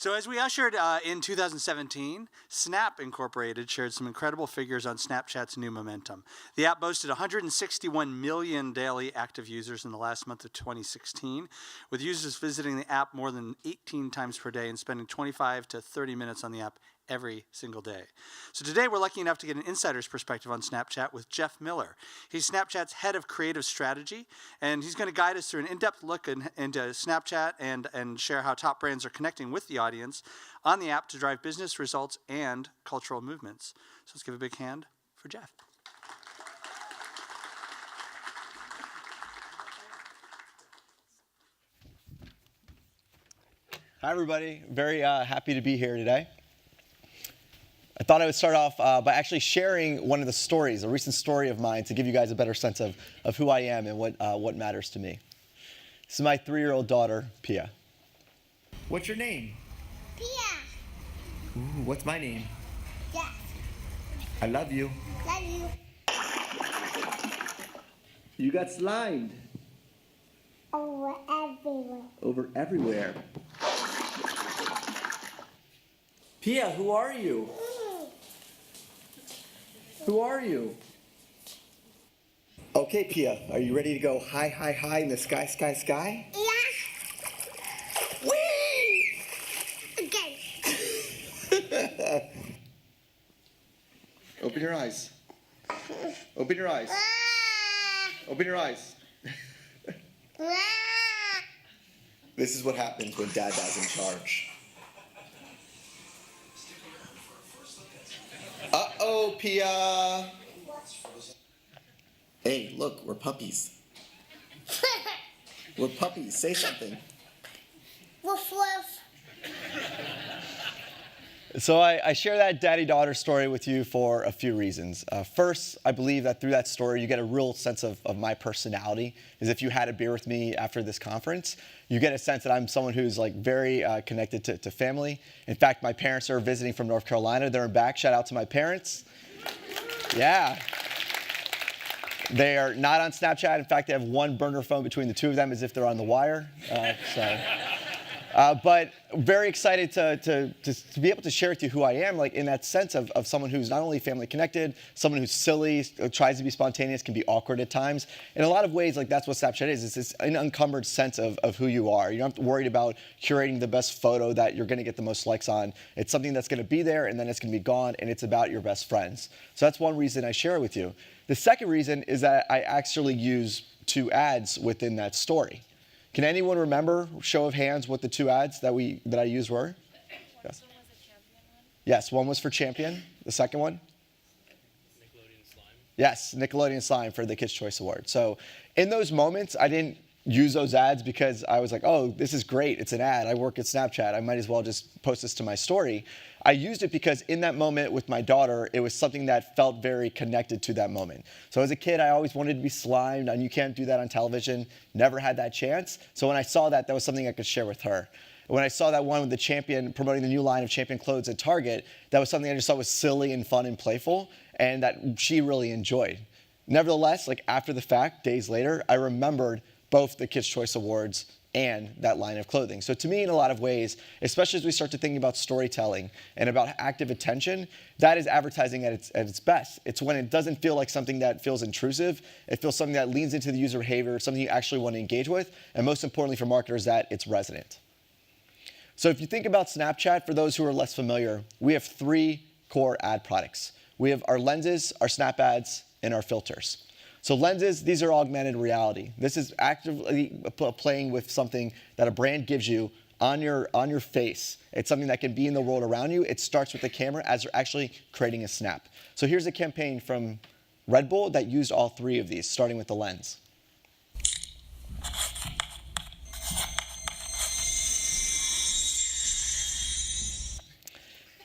So as we ushered in 2017, Snap Incorporated shared some incredible figures on Snapchat's new momentum. The app boasted 161 million daily active users in the last month of 2016, with users visiting the app more than 18 times per day and spending 25 to 30 minutes on the app every single day. So today we're lucky enough to get an insider's perspective on Snapchat with Jeff Miller. He's Snapchat's head of creative strategy, and he's going to guide us through an in-depth look into Snapchat and share how top brands are connecting with the audience on the app to drive business results and cultural movements. So let's give a big hand for Jeff. Hi, everybody. Very happy to be here today. I thought I would start off by actually sharing one of the stories, a recent story of mine, to give you guys a better sense of who I am and what matters to me. This is my 3-year-old daughter, Pia. What's your name? Pia. Ooh, what's my name? Jeff. I love you. Love you. You got slimed. Over everywhere. Over everywhere. Pia, who are you? Who are you? Okay, Pia, are you ready to go high, high, high in the sky, sky, sky? Yeah. Whee! Okay. Open your eyes. Open your eyes. Open your eyes. This is what happens when Dad is in charge. Uh-oh, Pia. Hey, look, we're puppies. We're puppies. Say something. Woof woof. So I share that daddy-daughter story with you for a few reasons. First, I believe that through that story, you get a real sense of my personality. As if you had a beer with me after this conference, you get a sense that I'm someone who's like very connected to family. In fact, my parents are visiting from North Carolina. They're in back. Shout out to my parents. Yeah. They are not on Snapchat. In fact, they have one burner phone between the two of them as if they're on the wire. But very excited to be able to share with you who I am, like in that sense of someone who's not only family connected, someone who's silly, tries to be spontaneous, can be awkward at times. In a lot of ways, like that's what Snapchat is. It's this unencumbered sense of who you are. You don't have to worry about curating the best photo that you're going to get the most likes on. It's something that's going to be there and then it's going to be gone, and it's about your best friends. So that's one reason I share it with you. The second reason is that I actually use 2 ads within that story. Can anyone remember, show of hands, what the 2 ads that I used were? Yes. One was a champion one. Yes, one was for Champion. The second one? Nickelodeon Slime. Yes, Nickelodeon Slime for the Kids' Choice Award. So in those moments, I didn't use those ads because I was like, oh, this is great. It's an ad. I work at Snapchat. I might as well just post this to my story. I used it because in that moment with my daughter, it was something that felt very connected to that moment. So as a kid, I always wanted to be slimed, and you can't do that on television. Never had that chance. So when I saw that, that was something I could share with her. When I saw that one with the Champion promoting the new line of Champion clothes at Target, that was something I just thought was silly and fun and playful, and that she really enjoyed. Nevertheless, like after the fact, days later, I remembered both the Kids' Choice Awards and that line of clothing. So to me, in a lot of ways, especially as we start to think about storytelling and about active attention, that is advertising at its best. It's when it doesn't feel like something that feels intrusive. It feels something that leans into the user behavior, something you actually want to engage with, and most importantly for marketers, that it's resonant. So if you think about Snapchat, for those who are less familiar, we have 3 core ad products. We have our lenses, our Snap ads, and our filters. So lenses, these are augmented reality. This is actively playing with something that a brand gives you on your face. It's something that can be in the world around you. It starts with the camera as you're actually creating a snap. So here's a campaign from Red Bull that used all 3 of these, starting with the lens.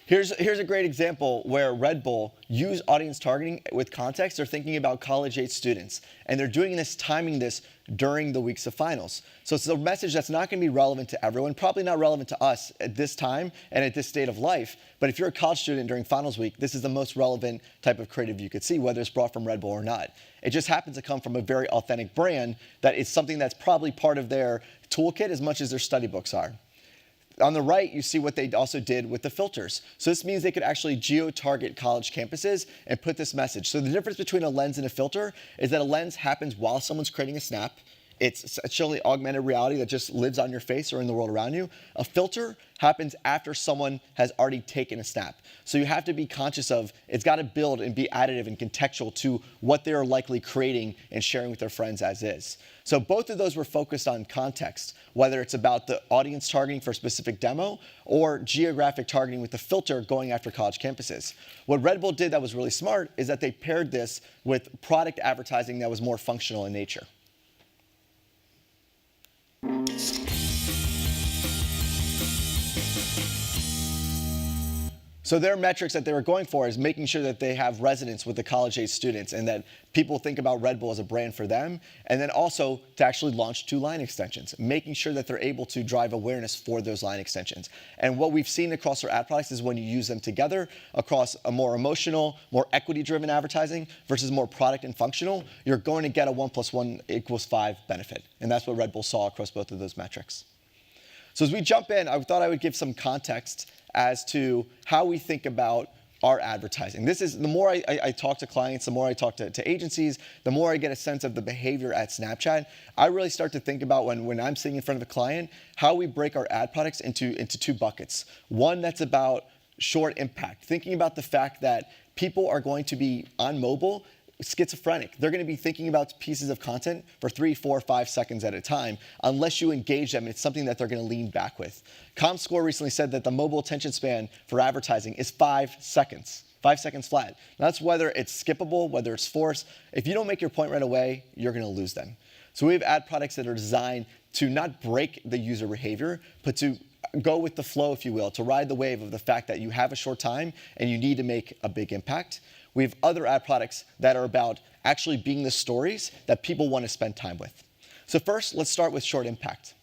Here's a great example where Red Bull used audience targeting with context. They're thinking about college-age students, and they're doing this, timing this during the weeks of finals. So it's a message that's not going to be relevant to everyone, probably not relevant to us at this time and at this state of life. But if you're a college student during finals week, this is the most relevant type of creative you could see, whether it's brought from Red Bull or not. It just happens to come from a very authentic brand that is something that's probably part of their toolkit as much as their study books are. On the right, you see what they also did with the filters. So this means they could actually geo-target college campuses and put this message. So the difference between a lens and a filter is that a lens happens while someone's creating a snap. It's essentially augmented reality that just lives on your face or in the world around you. A filter happens after someone has already taken a snap. So you have to be conscious of, it's got to build and be additive and contextual to what they're likely creating and sharing with their friends as is. So both of those were focused on context, whether it's about the audience targeting for a specific demo or geographic targeting with the filter going after college campuses. What Red Bull did that was really smart is that they paired this with product advertising that was more functional in nature. So their metrics that they were going for is making sure that they have resonance with the college-age students and that people think about Red Bull as a brand for them, and then also to actually launch 2 line extensions, making sure that they're able to drive awareness for those line extensions. And what we've seen across our ad products is when you use them together across a more emotional, more equity-driven advertising versus more product and functional, you're going to get a 1 + 1 = 5 benefit. And that's what Red Bull saw across both of those metrics. So as we jump in, I thought I would give some context as to how we think about our advertising. This is, the more I talk to clients, the more I talk to agencies, the more I get a sense of the behavior at Snapchat. I really start to think about when I'm sitting in front of a client, how we break our ad products into 2 buckets. One that's about short impact, thinking about the fact that people are going to be on mobile schizophrenic. They're going to be thinking about pieces of content for 3, 4, 5 seconds at a time unless you engage them. It's something that they're going to lean back with. ComScore recently said that the mobile attention span for advertising is 5 seconds. 5 seconds flat. Now, that's whether it's skippable, whether it's forced. If you don't make your point right away, you're going to lose them. So we have ad products that are designed to not break the user behavior, but to go with the flow, if you will, to ride the wave of the fact that you have a short time and you need to make a big impact. We have other ad products that are about actually being the stories that people want to spend time with. So first, let's start with short impact.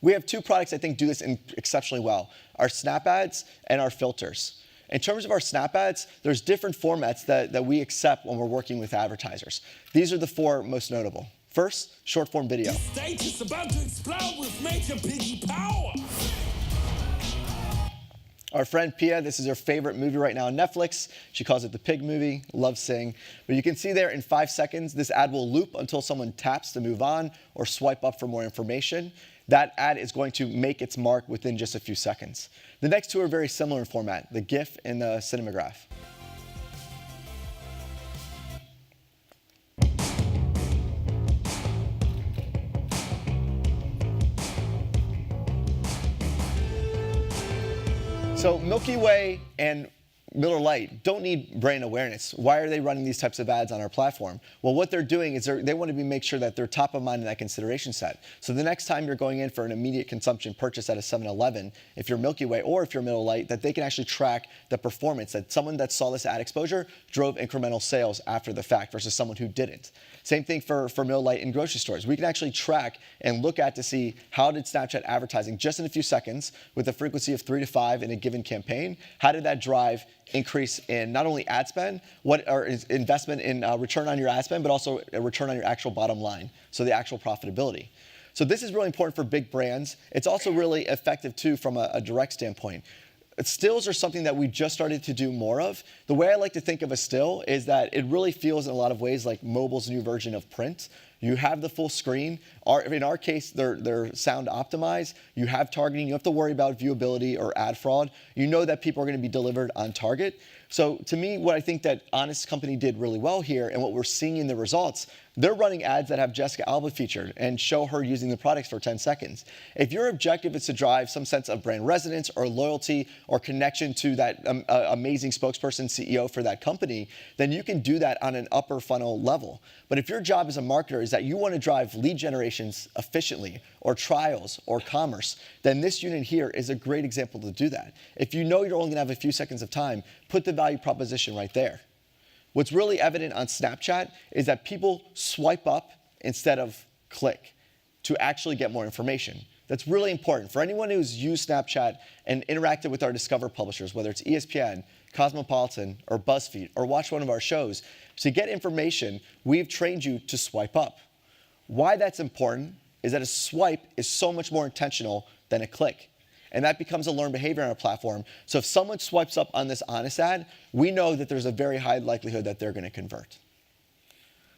We have 2 products I think do this exceptionally well, our Snap ads and our filters. In terms of our Snap ads, there's different formats that we accept when we're working with advertisers. These are the 4 most notable. First, short form video. Stage is about to explode with major piggy power. Our friend Pia, this is her favorite movie right now on Netflix. She calls it the Pig movie, loves Sing. But you can see there in 5 seconds, this ad will loop until someone taps to move on or swipe up for more information. That ad is going to make its mark within just a few seconds. The next 2 are very similar in format, the GIF and the Cinematograph. So Milky Way and Miller Lite don't need brand awareness. Why are they running these types of ads on our platform? Well, what they're doing is they want to make sure that they're top of mind in that consideration set. So the next time you're going in for an immediate consumption purchase at a 7-Eleven, if you're Milky Way or if you're Miller Lite, that they can actually track the performance, that someone that saw this ad exposure drove incremental sales after the fact versus someone who didn't. Same thing for Miller Lite in grocery stores. We can actually track and look at to see how did Snapchat advertising just in a few seconds with a frequency of 3 to 5 in a given campaign, how did that drive increase in not only ad spend, is investment in return on your ad spend, but also a return on your actual bottom line, so the actual profitability. So this is really important for big brands. It's also really effective too from a direct standpoint. Stills are something that we just started to do more of. The way I like to think of a still is that it really feels in a lot of ways like mobile's new version of print. You have the full screen. In our case, they're sound optimized. You have targeting. You don't have to worry about viewability or ad fraud. You know that people are going to be delivered on target. So to me, what I think that Honest Company did really well here and what we're seeing in the results, they're running ads that have Jessica Alba featured and show her using the products for 10 seconds. If your objective is to drive some sense of brand resonance or loyalty or connection to that amazing spokesperson, CEO for that company, then you can do that on an upper funnel level. But if your job as a marketer is that you want to drive lead generations efficiently or trials or commerce, then this unit here is a great example to do that. If you know you're only going to have a few seconds of time, put the value proposition right there. What's really evident on Snapchat is that people swipe up instead of click to actually get more information. That's really important. For anyone who's used Snapchat and interacted with our Discover publishers, whether it's ESPN, Cosmopolitan, or BuzzFeed, or watch one of our shows, to get information, we've trained you to swipe up. Why that's important is that a swipe is so much more intentional than a click. And that becomes a learned behavior on our platform. So if someone swipes up on this honest ad, we know that there's a very high likelihood that they're going to convert.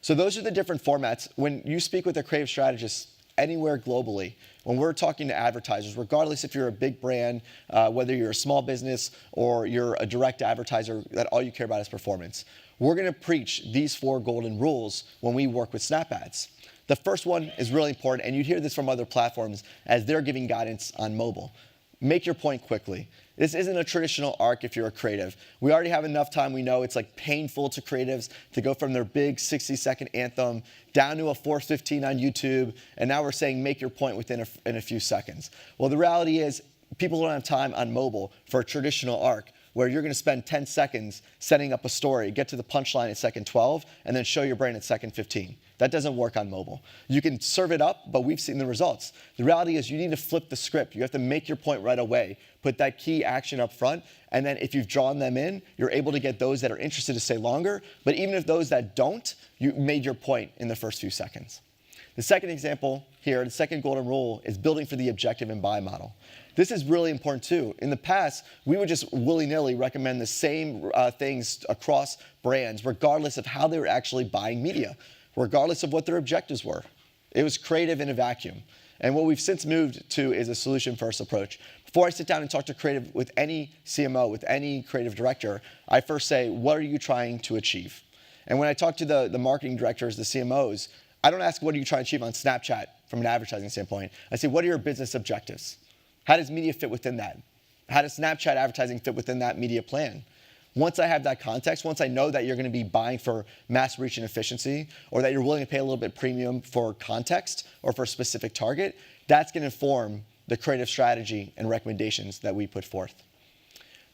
So those are the different formats. When you speak with a creative strategist anywhere globally, when we're talking to advertisers, regardless if you're a big brand, whether you're a small business or you're a direct advertiser that all you care about is performance, we're going to preach these 4 golden rules when we work with Snap Ads. The first one is really important, and you'd hear this from other platforms as they're giving guidance on mobile. Make your point quickly. This isn't a traditional arc if you're a creative. We already have enough time. We know it's like painful to creatives to go from their big 60-second anthem down to a 4:15 on YouTube, and now we're saying make your point within in a few seconds. Well, the reality is people don't have time on mobile for a traditional arc where you're going to spend 10 seconds setting up a story, get to the punchline at second 12, and then show your brain at second 15. That doesn't work on mobile. You can serve it up, but we've seen the results. The reality is you need to flip the script. You have to make your point right away, put that key action up front, and then if you've drawn them in, you're able to get those that are interested to stay longer, but even if those that don't, you made your point in the first few seconds. The second example here, the second golden rule, is building for the objective and buy model. This is really important too. In the past, we would just willy-nilly recommend the same things across brands, regardless of how they were actually buying media, regardless of what their objectives were. It was creative in a vacuum. And what we've since moved to is a solution-first approach. Before I sit down and talk to creative with any CMO, with any creative director, I first say, what are you trying to achieve? And when I talk to the marketing directors, the CMOs, I don't ask what are you trying to achieve on Snapchat from an advertising standpoint. I say, what are your business objectives? How does media fit within that? How does Snapchat advertising fit within that media plan? Once I have that context, once I know that you're going to be buying for mass reach and efficiency, or that you're willing to pay a little bit premium for context or for a specific target, that's going to inform the creative strategy and recommendations that we put forth.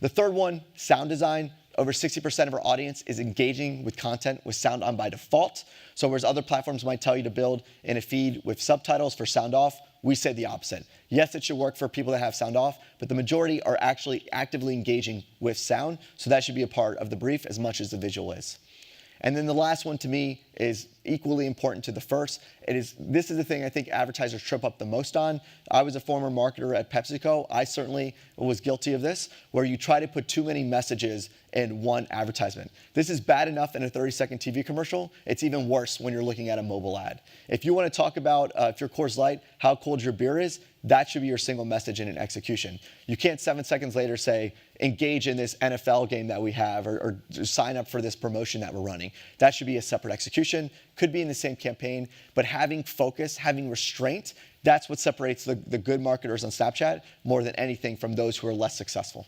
The third one, sound design. Over 60% of our audience is engaging with content with sound on by default. So whereas other platforms might tell you to build in a feed with subtitles for sound off, we say the opposite. Yes, it should work for people that have sound off, but the majority are actually actively engaging with sound, so that should be a part of the brief as much as the visual is. And then the last one to me is equally important to the first. This is the thing I think advertisers trip up the most on. I was a former marketer at PepsiCo. I certainly was guilty of this, where you try to put too many messages in one advertisement. This is bad enough in a 30-second TV commercial. It's even worse when you're looking at a mobile ad. If you want to talk about, if you're Coors Light, how cold your beer is, that should be your single message in an execution. You can't 7 seconds later say, engage in this NFL game that we have, or sign up for this promotion that we're running. That should be a separate execution. Could be in the same campaign, but having focus, having restraint, that's what separates the good marketers on Snapchat more than anything from those who are less successful.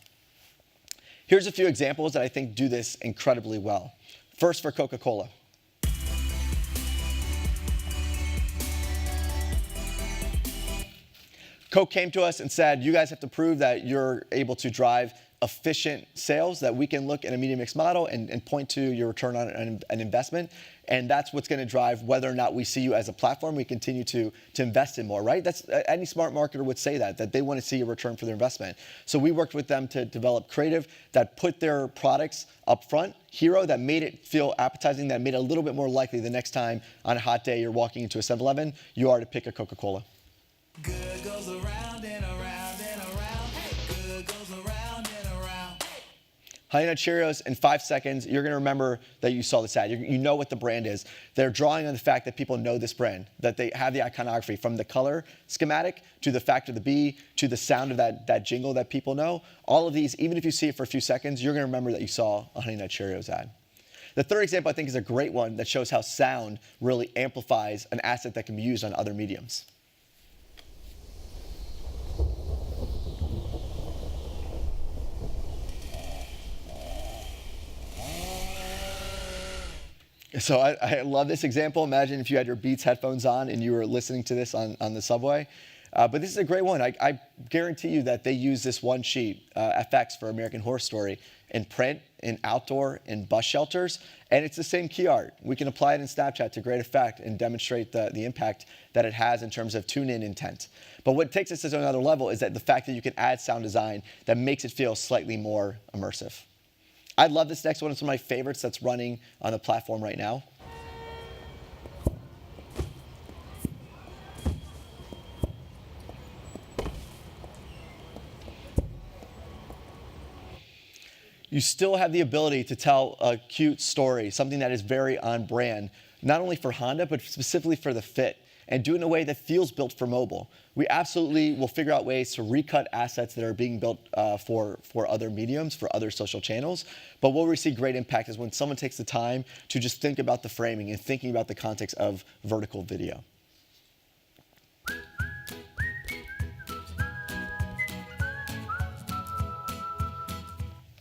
Here's a few examples that I think do this incredibly well. First, for Coca-Cola. Coke came to us and said, you guys have to prove that you're able to drive efficient sales, that we can look at a media mix model and point to your return on an investment. And that's what's going to drive whether or not we see you as a platform we continue to invest in more, right? That's any smart marketer would say that they want to see a return for their investment. So we worked with them to develop creative that put their products up front, hero, that made it feel appetizing, that made it a little bit more likely the next time on a hot day you're walking into a 7-Eleven, you are to pick a Coca-Cola. Good goes around and around and around. Good goes around and around. Honey Nut Cheerios, in 5 seconds, you're going to remember that you saw this ad. You know what the brand is. They're drawing on the fact that people know this brand, that they have the iconography, from the color schematic to the fact of the bee to the sound of that jingle that people know. All of these, even if you see it for a few seconds, you're going to remember that you saw a Honey Nut Cheerios ad. The third example, I think, is a great one that shows how sound really amplifies an asset that can be used on other mediums. So I love this example. Imagine if you had your Beats headphones on and you were listening to this on the subway. But this is a great one. I guarantee you that they use this one sheet, FX for American Horror Story, in print, in outdoor, in bus shelters, and it's the same key art. We can apply it in Snapchat to great effect and demonstrate the impact that it has in terms of tune-in intent. But what takes us to another level is that the fact that you can add sound design that makes it feel slightly more immersive. I love this next one. It's one of my favorites that's running on the platform right now. you still have the ability to tell a cute story, something that is very on brand, not only for Honda, but specifically for the Fit, and do it in a way that feels built for mobile. We absolutely will figure out ways to recut assets that are being built for other mediums, for other social channels. But where we see great impact is when someone takes the time to just think about the framing and thinking about the context of vertical video.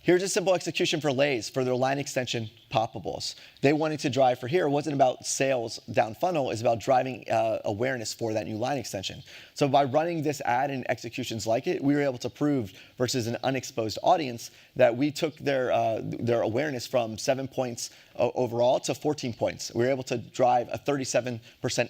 Here's a simple execution for Lay's for their line extension poppables. They wanted to drive for here. It wasn't about sales down funnel. It's about driving awareness for that new line extension. So by running this ad and executions like it, we were able to prove versus an unexposed audience that we took their awareness from 7 points overall to 14 points. We were able to drive a 37%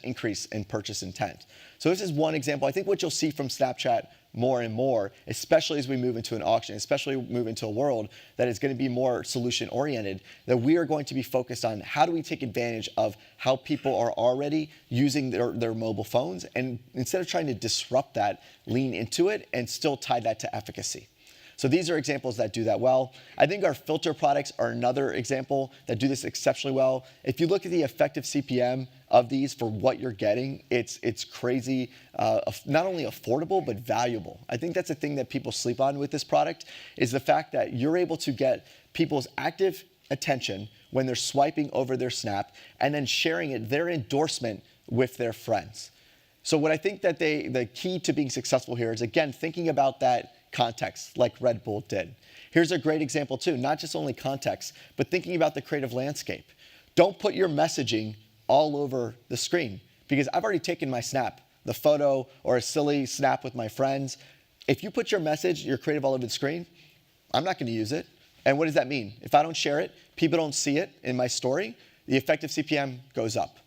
increase in purchase intent. So this is one example. I think what you'll see from Snapchat more and more, especially as we move into an auction, especially move into a world that is going to be more solution oriented, that we are going to be focused on how do we take advantage of how people are already using their mobile phones, and instead of trying to disrupt that, lean into it and still tie that to efficacy. So these are examples that do that well. I think our filter products are another example that do this exceptionally well. If you look at the effective CPM of these for what you're getting, it's crazy, not only affordable, but valuable. I think that's a thing that people sleep on with this product, is the fact that you're able to get people's active attention when they're swiping over their Snap and then sharing it, their endorsement with their friends. So what I think that the key to being successful here is, again, thinking about that context like Red Bull did. Here's a great example too, not just only context, but thinking about the creative landscape. Don't put your messaging all over the screen, because I've already taken my snap, the photo or a silly snap with my friends. If you put your message, your creative all over the screen, I'm not gonna use it. And what does that mean? If I don't share it, people don't see it in my story, the effective CPM goes up.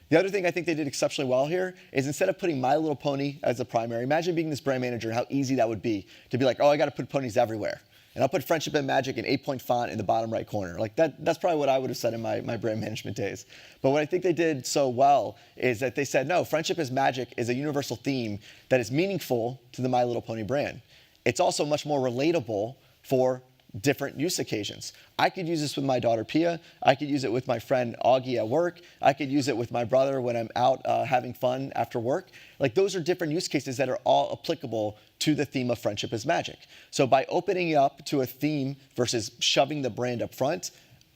The other thing I think they did exceptionally well here is, instead of putting My Little Pony as a primary, imagine being this brand manager and how easy that would be to be like, oh, I got to put ponies everywhere. And I'll put Friendship and Magic in 8-point font in the bottom right corner. Like that's probably what I would have said in my brand management days. But what I think they did so well is that they said, no, Friendship is Magic is a universal theme that is meaningful to the My Little Pony brand. It's also much more relatable for different use occasions. I could use this with my daughter Pia. I could use it with my friend Augie at work. I could use it with my brother when I'm out having fun after work. Like, those are different use cases that are all applicable to the theme of Friendship is Magic. So by opening it up to a theme versus shoving the brand up front,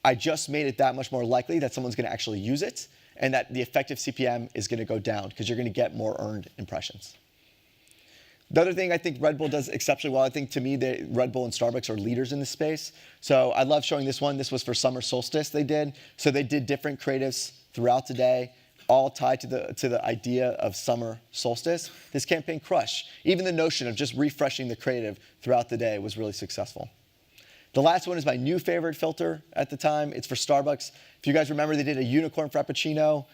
I just made it that much more likely that someone's going to actually use it, and that the effective CPM is going to go down because you're going to get more earned impressions. The other thing I think Red Bull does exceptionally well, I think to me, Red Bull and Starbucks are leaders in this space. So I love showing this one. This was for summer solstice they did. So they did different creatives throughout the day, all tied to the idea of summer solstice. This campaign crushed. Even the notion of just refreshing the creative throughout the day was really successful. The last one is my new favorite filter at the time. It's for Starbucks. If you guys remember, they did a unicorn frappuccino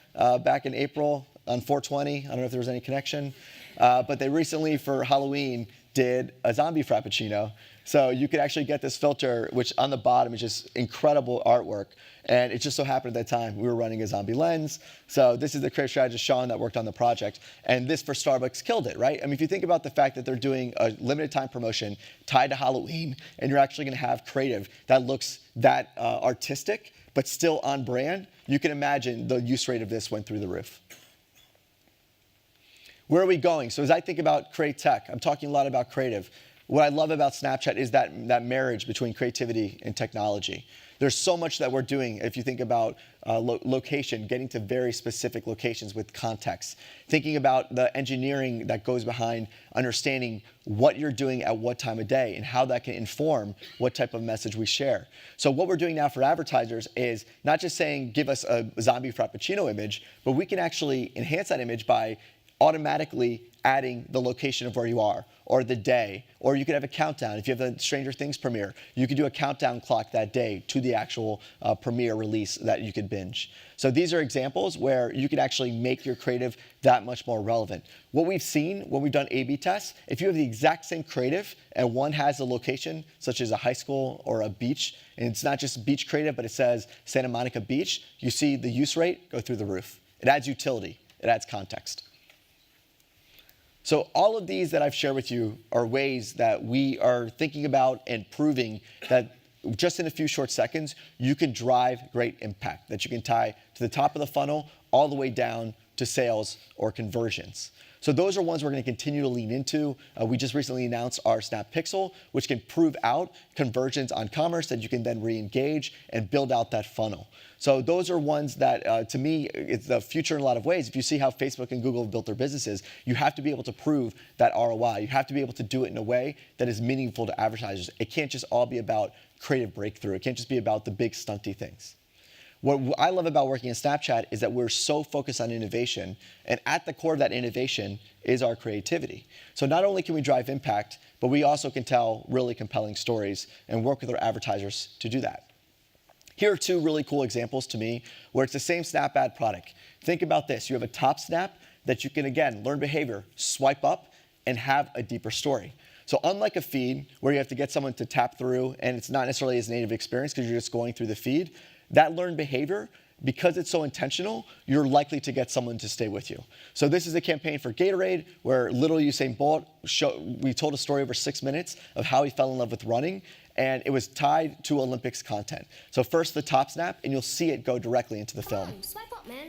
back in April on 420. I don't know if there was any connection. But they recently, for Halloween, did a zombie frappuccino. So you could actually get this filter, which on the bottom is just incredible artwork. And it just so happened at that time we were running a zombie lens. So this is the creative strategist, Sean, that worked on the project. And this for Starbucks killed it, right? I mean, if you think about the fact that they're doing a limited time promotion tied to Halloween, and you're actually going to have creative that looks that artistic, but still on brand, you can imagine the use rate of this went through the roof. Where are we going? So as I think about create tech, I'm talking a lot about creative. What I love about Snapchat is that marriage between creativity and technology. There's so much that we're doing. If you think about location, getting to very specific locations with context, thinking about the engineering that goes behind understanding what you're doing at what time of day and how that can inform what type of message we share. So what we're doing now for advertisers is not just saying, give us a zombie frappuccino image, but we can actually enhance that image by automatically adding the location of where you are, or the day, or you could have a countdown. If you have the Stranger Things premiere, you could do a countdown clock that day to the actual premiere release that you could binge. So these are examples where you could actually make your creative that much more relevant. What we've seen when we've done A/B tests, if you have the exact same creative and one has a location, such as a high school or a beach, and it's not just beach creative, but it says Santa Monica Beach, you see the use rate go through the roof. It adds utility, it adds context. So all of these that I've shared with you are ways that we are thinking about and proving that just in a few short seconds, you can drive great impact that you can tie to the top of the funnel all the way down to sales or conversions. So those are ones we're going to continue to lean into. We just recently announced our Snap Pixel, which can prove out conversions on commerce that you can then re-engage and build out that funnel. So those are ones that, to me, it's the future in a lot of ways. If you see how Facebook and Google have built their businesses, you have to be able to prove that ROI. You have to be able to do it in a way that is meaningful to advertisers. It can't just all be about creative breakthrough. It can't just be about the big stunty things. What I love about working in Snapchat is that we're so focused on innovation, and at the core of that innovation is our creativity. So not only can we drive impact, but we also can tell really compelling stories and work with our advertisers to do that. Here are two really cool examples to me where it's the same Snap ad product. Think about this. You have a top snap that you can, again, learn behavior, swipe up, and have a deeper story. So unlike a feed where you have to get someone to tap through and it's not necessarily as native experience because you're just going through the feed, that learned behavior, because it's so intentional, you're likely to get someone to stay with you. So this is a campaign for Gatorade where little Usain Bolt, we told a story over 6 minutes of how he fell in love with running, and it was tied to Olympics content. So first the top snap, and you'll see it go directly into the film. Swipe up, man.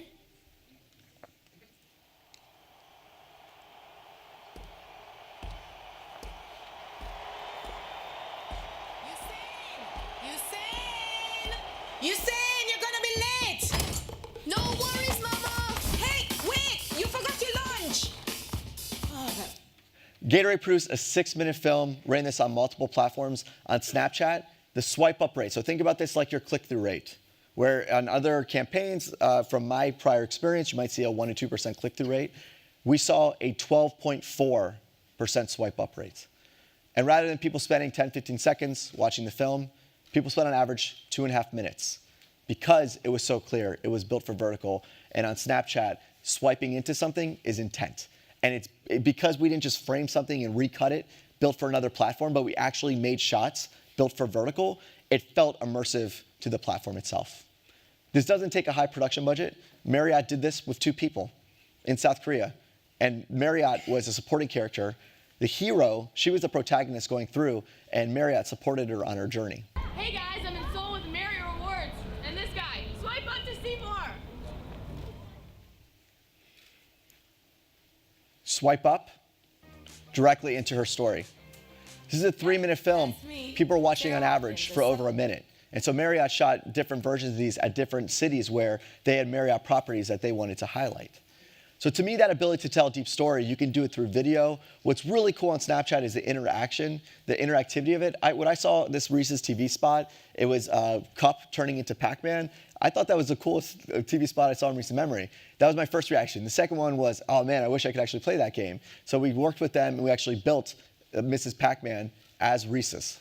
Usain, you're gonna be late! No worries, Mama! Hey, wait! You forgot your lunch! Gatorade produced a 6-minute film, ran this on multiple platforms. On Snapchat, the swipe up rate. So think about this like your click-through rate, where on other campaigns, from my prior experience, you might see a 1 to 2% click-through rate. We saw a 12.4% swipe up rate. And rather than people spending 10, 15 seconds watching the film, people spent on average 2.5 minutes because it was so clear. It was built for vertical. And on Snapchat, swiping into something is intent. And it's because we didn't just frame something and recut it, built for another platform, but we actually made shots built for vertical, it felt immersive to the platform itself. This doesn't take a high production budget. Marriott did this with 2 people in South Korea. And Marriott was a supporting character. The hero, she was the protagonist going through, and Marriott supported her on her journey. Hey guys, I'm in Seoul with Marriott Rewards. And this guy, swipe up to see more. Swipe up directly into her story. This is a 3-minute film. People are watching on average for over a minute. And so Marriott shot different versions of these at different cities where they had Marriott properties that they wanted to highlight. So to me, that ability to tell a deep story, you can do it through video. What's really cool on Snapchat is the interaction, the interactivity of it. When I saw this Reese's TV spot, it was a cup turning into Pac-Man. I thought that was the coolest TV spot I saw in recent memory. That was my first reaction. The second one was, oh man, I wish I could actually play that game. So we worked with them and we actually built Mrs. Pac-Man as Reese's.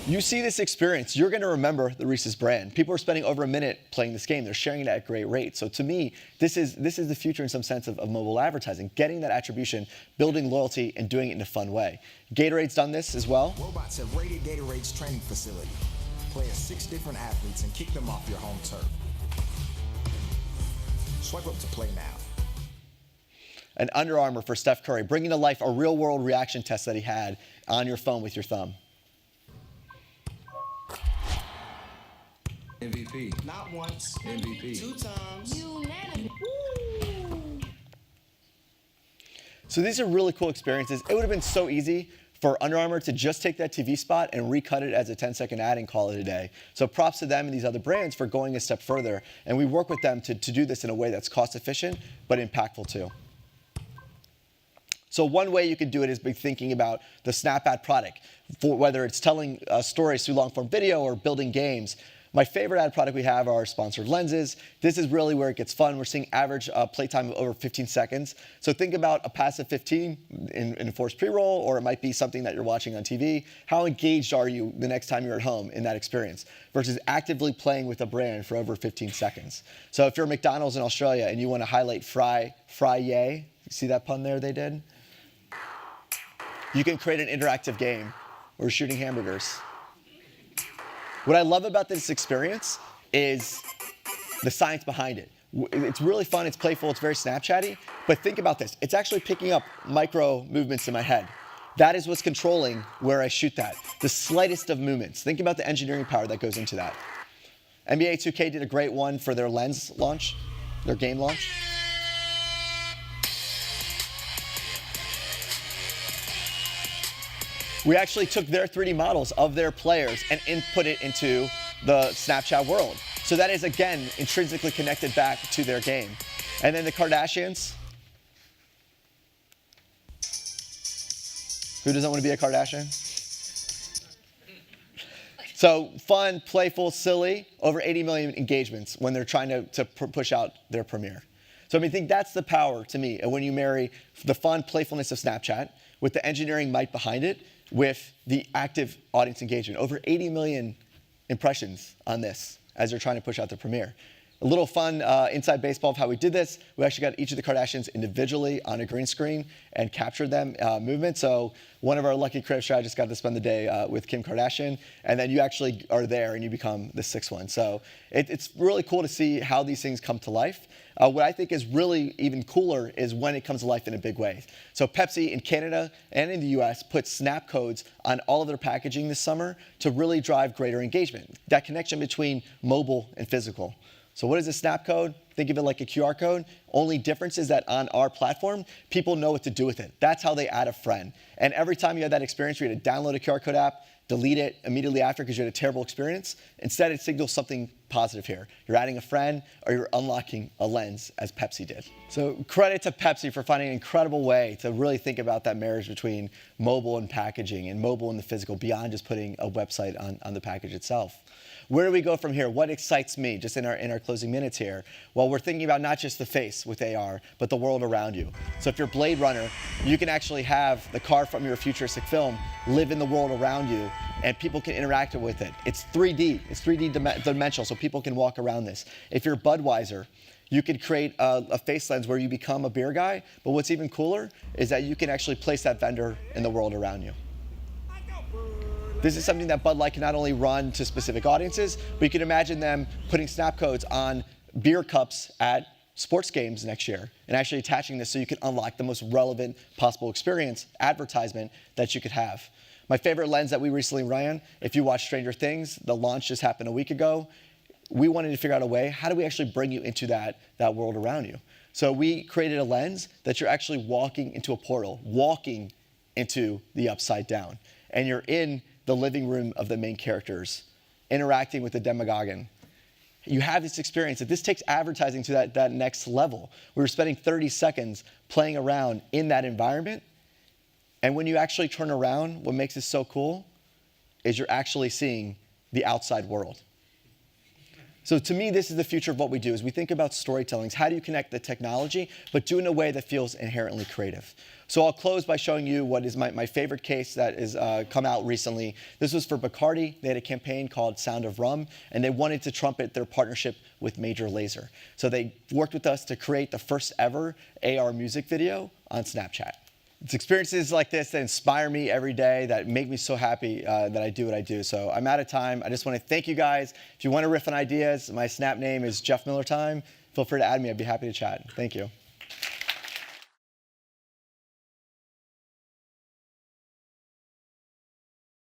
You see this experience, you're going to remember the Reese's brand. People are spending over a minute playing this game. They're sharing it at great rates. So to me, this is the future in some sense of mobile advertising, getting that attribution, building loyalty, and doing it in a fun way. Gatorade's done this as well. Robots have raided Gatorade's training facility. Play as 6 different athletes and kick them off your home turf. Swipe up to play now. And Under Armour for Steph Curry, bringing to life a real-world reaction test that he had on your phone with your thumb. MVP. Not once. MVP. 2 times. Unanimous. So these are really cool experiences. It would have been so easy for Under Armour to just take that TV spot and recut it as a 10-second ad and call it a day. So props to them and these other brands for going a step further. And we work with them to do this in a way that's cost efficient, but impactful too. So one way you could do it is by thinking about the Snap ad product, for whether it's telling stories through long-form video or building games. My favorite ad product we have are our sponsored lenses. This is really where it gets fun. We're seeing average playtime of over 15 seconds. So think about a passive 15 in a forced pre-roll, or it might be something that you're watching on TV. How engaged are you the next time you're at home in that experience versus actively playing with a brand for over 15 seconds? So if you're McDonald's in Australia and you want to highlight fry yay, you see that pun there they did? You can create an interactive game where you're shooting hamburgers. What I love about this experience is the science behind it. It's really fun, it's playful, it's very Snapchatty, but think about this. It's actually picking up micro movements in my head. That is what's controlling where I shoot that. The slightest of movements. Think about the engineering power that goes into that. NBA 2K did a great one for their Lens launch, their game launch. We actually took their 3D models of their players and input it into the Snapchat world. So that is, again, intrinsically connected back to their game. And then the Kardashians. Who doesn't want to be a Kardashian? So fun, playful, silly, over 80 million engagements when they're trying to push out their premiere. So I think that's the power to me. And when you marry the fun playfulness of Snapchat with the engineering might behind it, with the active audience engagement. Over 80 million impressions on this as they're trying to push out their premiere. A little fun inside baseball of how we did this. We actually got each of the Kardashians individually on a green screen and captured them movement. So one of our lucky creative strategists got to spend the day with Kim Kardashian, and then you actually are there and you become the sixth one. So it's really cool to see how these things come to life. What I think is really even cooler is when it comes to life in a big way. So Pepsi in Canada and in the US put snap codes on all of their packaging this summer to really drive greater engagement. That connection between mobile and physical. So what is a snap code? Think of it like a QR code. Only difference is that on our platform, people know what to do with it. That's how they add a friend. And every time you had that experience where you had to download a QR code app, delete it immediately after because you had a terrible experience, instead it signals something positive here. You're adding a friend or you're unlocking a lens, as Pepsi did. So credit to Pepsi for finding an incredible way to really think about that marriage between mobile and packaging and mobile and the physical beyond just putting a website on the package itself. Where do we go from here? What excites me just in our closing minutes here? Well, we're thinking about not just the face with AR, but the world around you. So if you're Blade Runner, you can actually have the car from your futuristic film live in the world around you, and people can interact with it. It's 3D. It's 3D dimensional, so people can walk around this. If you're Budweiser, you could create a face lens where you become a beer guy, but what's even cooler is that you can actually place that vendor in the world around you. This is something that Bud Light can not only run to specific audiences, but you can imagine them putting snap codes on beer cups at sports games next year and actually attaching this so you can unlock the most relevant possible experience, advertisement that you could have. My favorite lens that we recently ran, if you watch Stranger Things, the launch just happened a week ago. We wanted to figure out a way, how do we actually bring you into that world around you? So we created a lens that you're actually walking into a portal, walking into the upside down. And you're in the living room of the main characters, interacting with the Demagogon. You have this experience that this takes advertising to that next level. We were spending 30 seconds playing around in that environment. And when you actually turn around, what makes this so cool is you're actually seeing the outside world. So to me, this is the future of what we do, is we think about storytelling. How do you connect the technology, but do it in a way that feels inherently creative? So I'll close by showing you what is my favorite case that has come out recently. This was for Bacardi. They had a campaign called Sound of Rum, and they wanted to trumpet their partnership with Major Lazer. So they worked with us to create the first ever AR music video on Snapchat. It's experiences like this that inspire me every day, that make me so happy that I do what I do. So I'm out of time. I just want to thank you guys. If you want to riff on ideas, my Snap name is Jeff Miller Time. Feel free to add me. I'd be happy to chat. Thank you.